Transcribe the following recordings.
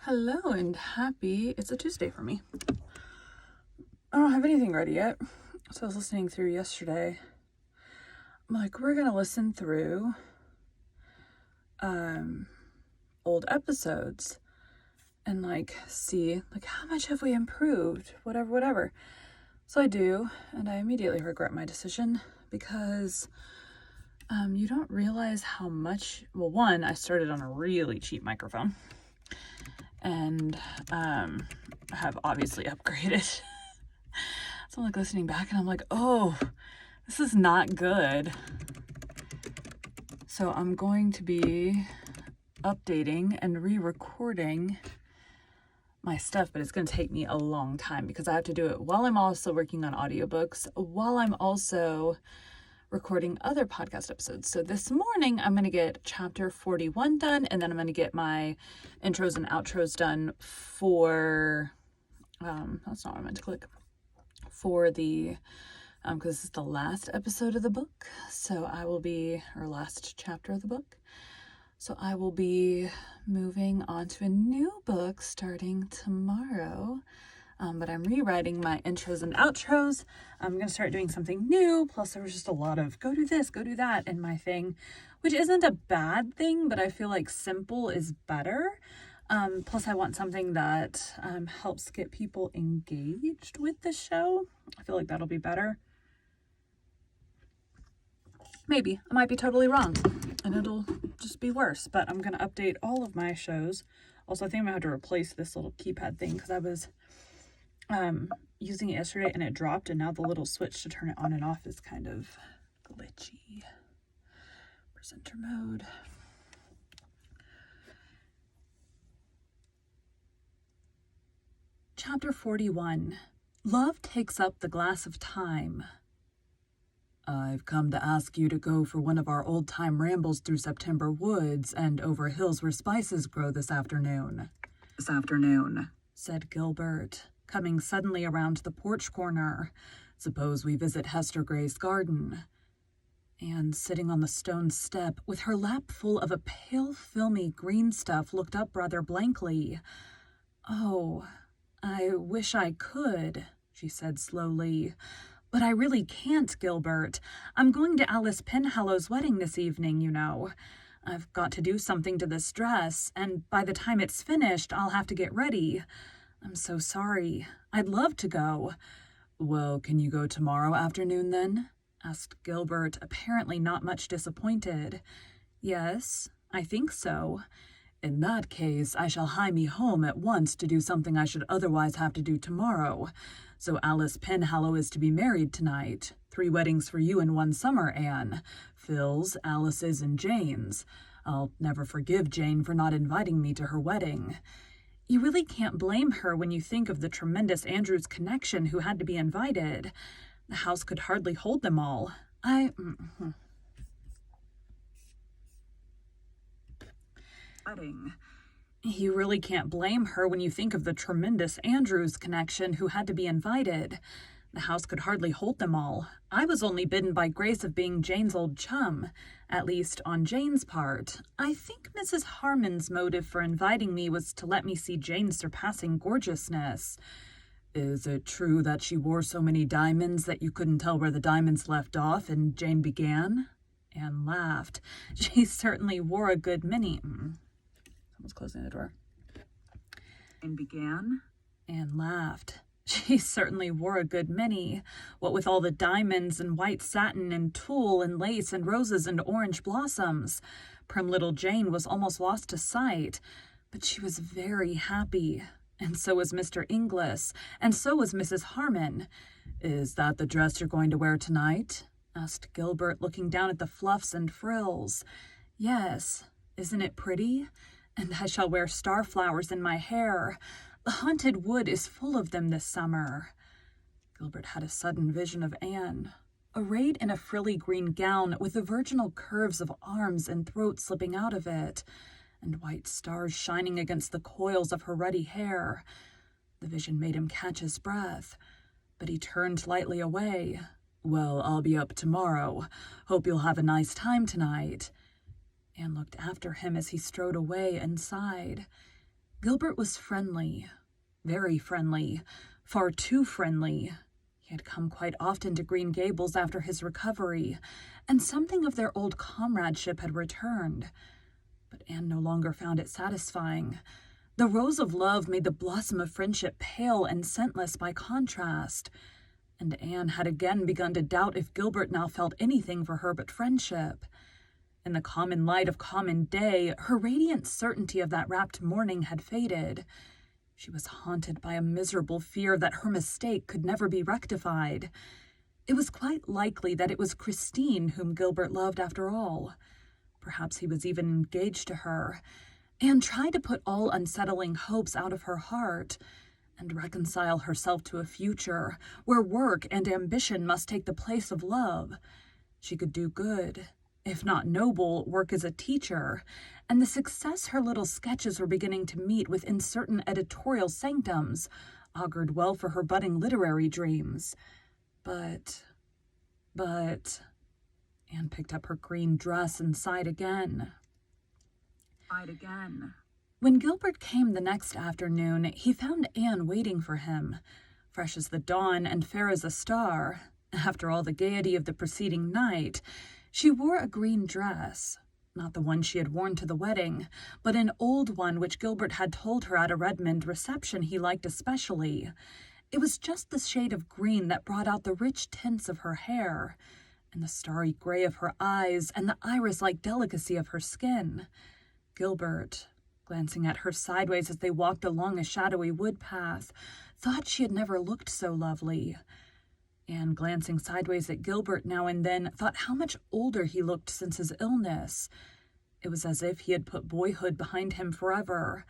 Hello and it's a Tuesday for me. I don't have anything ready yet. So I was listening through yesterday. I'm like, we're going to listen through old episodes and see how much have we improved, whatever. So I do, and I immediately regret my decision because you don't realize how much, well, one, I started on a really cheap microphone. And I have obviously upgraded. So I'm listening back and I'm like, oh, this is not good. So I'm going to be updating and re-recording my stuff, but it's going to take me a long time because I have to do it while I'm also working on audiobooks, while I'm also recording other podcast episodes. So this morning I'm going to get chapter 41 done, and then I'm going to get my intros and outros done for that's not what I meant to click, for the because this is the last episode of the book, so I will be, or last chapter of the book, so I will be moving on to a new book starting tomorrow. But I'm rewriting my intros and outros. I'm going to start doing something new. Plus, there was just a lot of go do this, go do that in my thing, which isn't a bad thing, but I feel like simple is better. Plus, I want something that helps get people engaged with the show. I feel like that'll be better. Maybe. I might be totally wrong, and it'll just be worse. But I'm going to update all of my shows. Also, I think I'm going to have to replace this little keypad thing because I was using it yesterday and it dropped, and now the little switch to turn it on and off is kind of glitchy. Presenter mode. Chapter 41. Love takes up the glass of time. I've come to ask you to go for one of our old-time rambles through September woods and over hills where spices grow this afternoon, said Gilbert, coming suddenly around the porch corner. Suppose we visit Hester Gray's garden. Anne, sitting on the stone step, with her lap full of a pale, filmy green stuff, looked up rather blankly. Oh, I wish I could, she said slowly. But I really can't, Gilbert. I'm going to Alice Penhallow's wedding this evening, you know. I've got to do something to this dress, and by the time it's finished, I'll have to get ready. I'm so sorry. I'd love to go. Well, can you go tomorrow afternoon, then? Asked Gilbert, apparently not much disappointed. Yes, I think so. In that case, I shall hie me home at once to do something I should otherwise have to do tomorrow. So Alice Penhallow is to be married tonight. 3 weddings for you in one summer, Anne. Phil's, Alice's, and Jane's. I'll never forgive Jane for not inviting me to her wedding. You really can't blame her when you think of the tremendous Andrews connection who had to be invited. The house could hardly hold them all. Wedding. You really can't blame her when you think of the tremendous Andrews connection who had to be invited. The house could hardly hold them all. I was only bidden by grace of being Jane's old chum, at least on Jane's part. I think Mrs. Harmon's motive for inviting me was to let me see Jane's surpassing gorgeousness. Is it true that she wore so many diamonds that you couldn't tell where the diamonds left off and Jane began? Anne laughed. She certainly wore a good many. Someone's closing the door. Jane began? Anne laughed. She certainly wore a good many, what with all the diamonds and white satin and tulle and lace and roses and orange blossoms. Prim little Jane was almost lost to sight, but she was very happy. And so was Mr. Inglis, and so was Mrs. Harmon. Is that the dress you're going to wear tonight? Asked Gilbert, looking down at the fluffs and frills. Yes. Isn't it pretty? And I shall wear starflowers in my hair. The haunted wood is full of them this summer. Gilbert had a sudden vision of Anne, arrayed in a frilly green gown with the virginal curves of arms and throat slipping out of it, and white stars shining against the coils of her ruddy hair. The vision made him catch his breath, but he turned lightly away. Well, I'll be up tomorrow. Hope you'll have a nice time tonight. Anne looked after him as he strode away and sighed. Gilbert was friendly, very friendly, far too friendly. He had come quite often to Green Gables after his recovery, and something of their old comradeship had returned. But Anne no longer found it satisfying. The rose of love made the blossom of friendship pale and scentless by contrast, and Anne had again begun to doubt if Gilbert now felt anything for her but friendship. In the common light of common day, her radiant certainty of that rapt morning had faded. She was haunted by a miserable fear that her mistake could never be rectified. It was quite likely that it was Christine whom Gilbert loved after all. Perhaps he was even engaged to her. Anne tried to put all unsettling hopes out of her heart and reconcile herself to a future where work and ambition must take the place of love. She could do good, if not noble, work as a teacher, and the success her little sketches were beginning to meet within certain editorial sanctums augured well for her budding literary dreams. But, Anne picked up her green dress and sighed again. When Gilbert came the next afternoon, he found Anne waiting for him, fresh as the dawn and fair as a star. After all the gaiety of the preceding night, she wore a green dress, not the one she had worn to the wedding, but an old one which Gilbert had told her at a Redmond reception he liked especially. It was just the shade of green that brought out the rich tints of her hair, and the starry gray of her eyes, and the iris-like delicacy of her skin. Gilbert, glancing at her sideways as they walked along a shadowy wood path, thought she had never looked so lovely. Anne, glancing sideways at Gilbert now and then, thought how much older he looked since his illness. It was as if he had put boyhood behind him forever.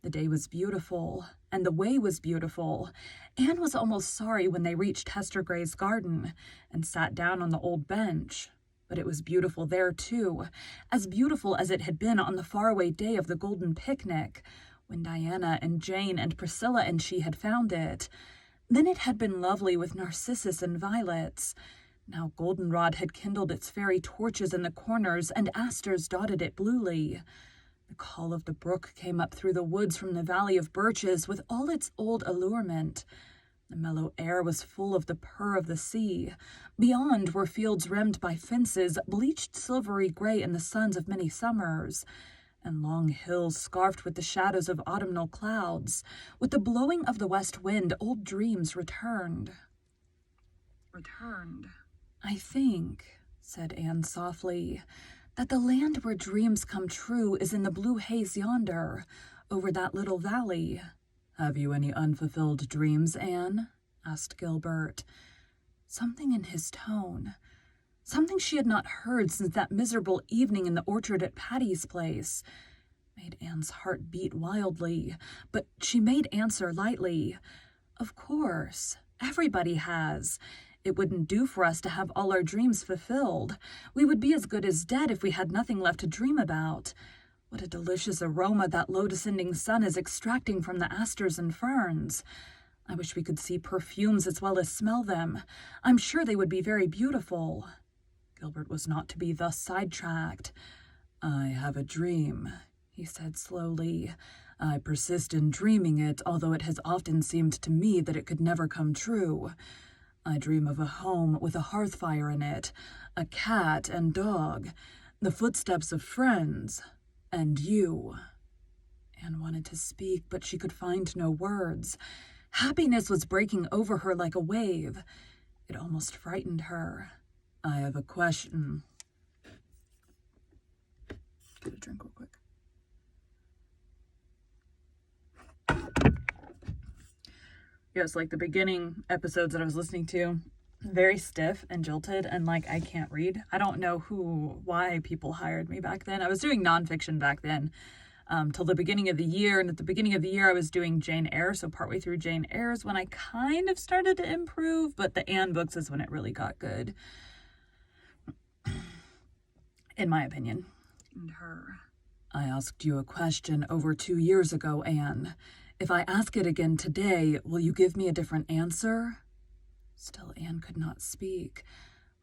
The day was beautiful, and the way was beautiful. Anne was almost sorry when they reached Hester Gray's garden and sat down on the old bench. But it was beautiful there, too, as beautiful as it had been on the faraway day of the golden picnic, when Diana and Jane and Priscilla and she had found it. Then it had been lovely with narcissus and violets. Now goldenrod had kindled its fairy torches in the corners, and asters dotted it bluely. The call of the brook came up through the woods from the valley of birches with all its old allurement. The mellow air was full of the purr of the sea. Beyond were fields rimmed by fences, bleached silvery gray in the suns of many summers, and long hills scarfed with the shadows of autumnal clouds. With the blowing of the west wind, old dreams returned. "I think," said Anne softly, "that the land where dreams come true is in the blue haze yonder, over that little valley." "Have you any unfulfilled dreams, Anne?" asked Gilbert. Something in his tone, something she had not heard since that miserable evening in the orchard at Patty's place, made Anne's heart beat wildly, but she made answer lightly. "Of course, everybody has. It wouldn't do for us to have all our dreams fulfilled. We would be as good as dead if we had nothing left to dream about. What a delicious aroma that low-descending sun is extracting from the asters and ferns. I wish we could see perfumes as well as smell them. I'm sure they would be very beautiful." Gilbert was not to be thus sidetracked. "I have a dream," he said slowly. "I persist in dreaming it, although it has often seemed to me that it could never come true. I dream of a home with a hearth fire in it, a cat and dog, the footsteps of friends, and you." Anne wanted to speak, but she could find no words. Happiness was breaking over her like a wave. It almost frightened her. "I have a question." Get a drink real quick. Yes, like the beginning episodes that I was listening to, very stiff and jilted, and like I can't read. I don't know why people hired me back then. I was doing nonfiction back then till the beginning of the year, and at the beginning of the year I was doing Jane Eyre, so partway through Jane Eyre is when I kind of started to improve, but the Anne books is when it really got good, in my opinion. And her. "I asked you a question over 2 years ago, Anne. If I ask it again today, will you give me a different answer?" Still Anne could not speak,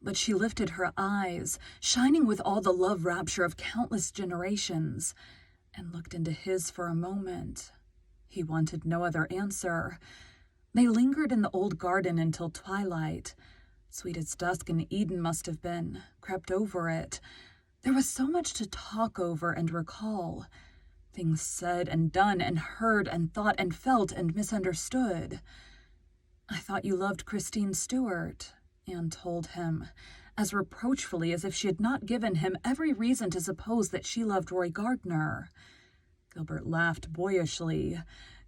but she lifted her eyes, shining with all the love rapture of countless generations. and looked into his for a moment. He wanted no other answer. They lingered in the old garden until twilight. Sweet as dusk in Eden must have been, crept over it. There was so much to talk over and recall. Things said and done and heard and thought and felt and misunderstood. "I thought you loved Christine Stewart," Anne told him, as reproachfully as if she had not given him every reason to suppose that she loved Roy Gardner. Gilbert laughed boyishly.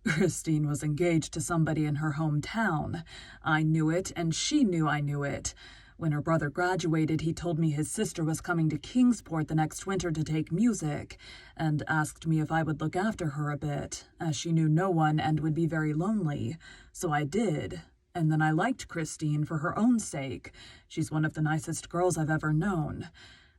"Christine was engaged to somebody in her hometown. I knew it, and she knew I knew it. When her brother graduated, he told me his sister was coming to Kingsport the next winter to take music, and asked me if I would look after her a bit, as she knew no one and would be very lonely. So I did. And then I liked Christine for her own sake. She's one of the nicest girls I've ever known.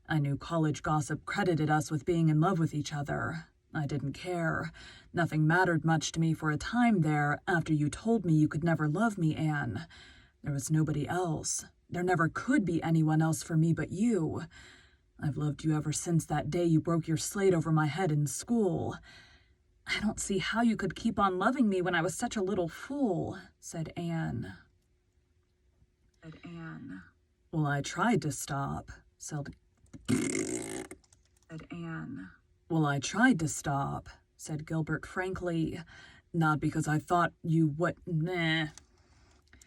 I knew college gossip credited us with being in love with each other. I didn't care. Nothing mattered much to me for a time there, after you told me you could never love me, Anne. There was nobody else. There never could be anyone else for me but you. I've loved you ever since that day you broke your slate over my head in school." "I don't see how you could keep on loving me when I was such a little fool," said Anne. "Well, I tried to stop," said Anne. "Well, I tried to stop," said Gilbert frankly. "Not because I thought you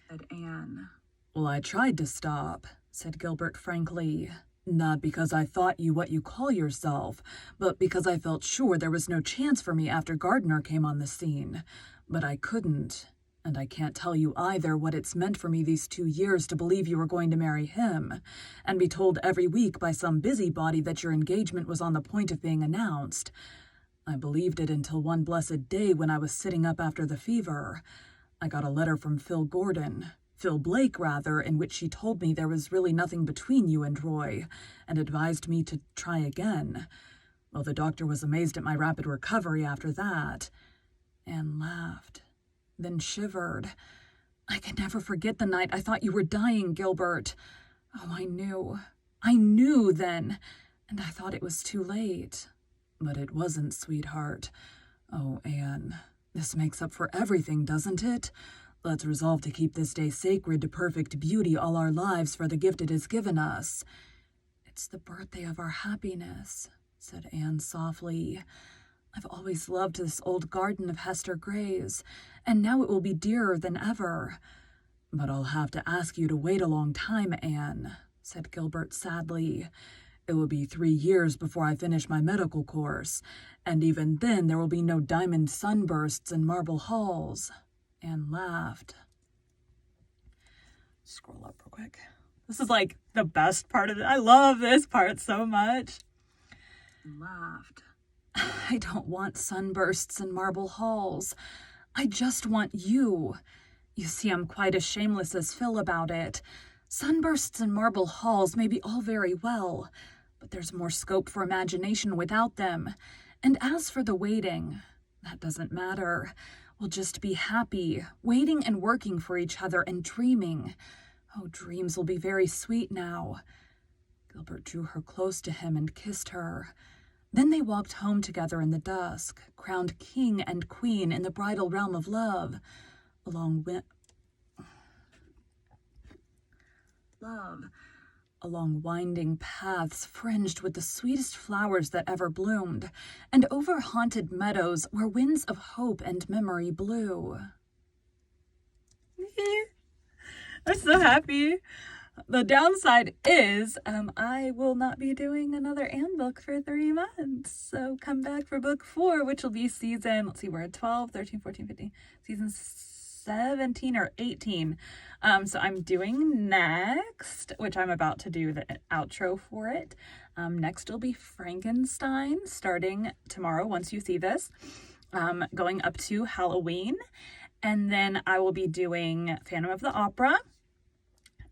said Anne. "Well, I tried to stop," said Gilbert frankly. "Not because I thought you what you call yourself, but because I felt sure there was no chance for me after Gardner came on the scene. But I couldn't. And I can't tell you either what it's meant for me these 2 years to believe you were going to marry him, and be told every week by some busybody that your engagement was on the point of being announced. I believed it until one blessed day when I was sitting up after the fever. I got a letter from Phil Blake, in which she told me there was really nothing between you and Roy, and advised me to try again. Well, the doctor was amazed at my rapid recovery after that." Anne laughed, then shivered. "I can never forget the night I thought you were dying, Gilbert. Oh, I knew then, and I thought it was too late. But it wasn't, sweetheart. Oh, Anne, this makes up for everything, doesn't it? Let's resolve to keep this day sacred to perfect beauty all our lives for the gift it has given us." "It's the birthday of our happiness," said Anne softly. "I've always loved this old garden of Hester Gray's, and now it will be dearer than ever." "But I'll have to ask you to wait a long time, Anne," said Gilbert sadly. "It will be 3 years before I finish my medical course, and even then there will be no diamond sunbursts and marble halls." Anne laughed. Scroll up real quick. This is like the best part of it. I love this part so much. Anne laughed. "I don't want sunbursts and marble halls. I just want you. You see, I'm quite as shameless as Phil about it. Sunbursts and marble halls may be all very well, but there's more scope for imagination without them. And as for the waiting, that doesn't matter. We'll just be happy, waiting and working for each other and dreaming. Oh, dreams will be very sweet now." Gilbert drew her close to him and kissed her. Then they walked home together in the dusk, crowned king and queen in the bridal realm of love, along winding paths fringed with the sweetest flowers that ever bloomed, and over haunted meadows where winds of hope and memory blew. I'm so happy. The downside is I will not be doing another Anne book for 3 months. So come back for book 4, which will be season, we're at 12, 13, 14, 15, season 17 or 18. So I'm doing next, which I'm about to do the outro for it. Next will be Frankenstein, starting tomorrow once you see this, going up to Halloween. And then I will be doing Phantom of the Opera.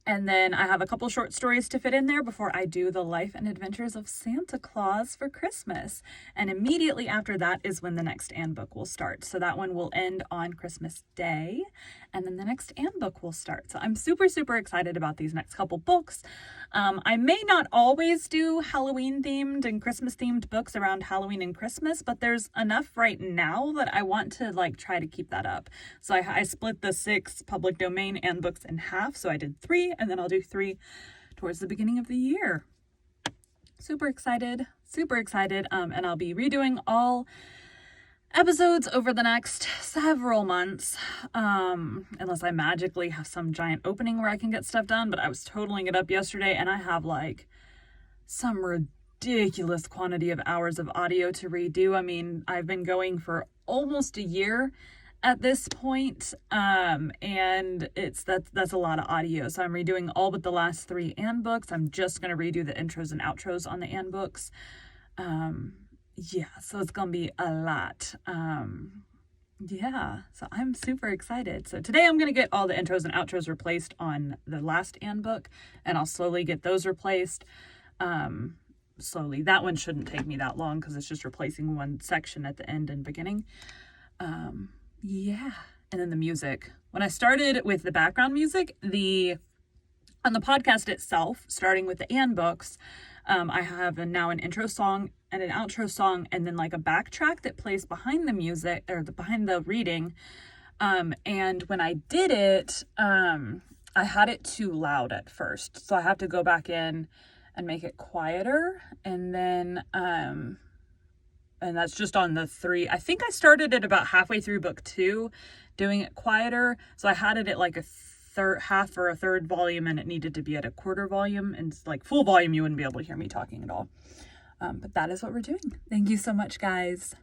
And then I have a couple short stories to fit in there before I do the life and adventures of Santa Claus for Christmas. And immediately after that is when the next Anne book will start. So that one will end on Christmas Day, and then the next Anne book will start. So I'm super, super excited about these next couple books. I may not always do Halloween themed and Christmas themed books around Halloween and Christmas, but there's enough right now that I want to try to keep that up. So I split the 6 public domain Anne books in half. So I did 3, and then I'll do 3 towards the beginning of the year. Super excited, and I'll be redoing all episodes over the next several months, unless I magically have some giant opening where I can get stuff done. But I was totaling it up yesterday, and I have some ridiculous quantity of hours of audio to redo. I mean, I've been going for almost a year at this point, and that's a lot of audio. So I'm redoing all but the last 3 Anne books. I'm just going to redo the intros and outros on the Anne books. So it's gonna be a lot. So I'm super excited. So today I'm gonna get all the intros and outros replaced on the last Anne book, and I'll slowly get those replaced. Slowly. That one shouldn't take me that long because it's just replacing one section at the end and beginning. And then the music. When I started with the background music, on the podcast itself, starting with the Anne books, I have now an intro song and an outro song, and then a backtrack that plays behind the music or behind the reading. And when I did it, I had it too loud at first, so I have to go back in and make it quieter, and then and that's just on the 3. I think I started it about halfway through book 2 doing it quieter, so I had it at a half or a third volume, and it needed to be at a quarter volume, and full volume you wouldn't be able to hear me talking at all. But that is what we're doing. Thank you so much, guys.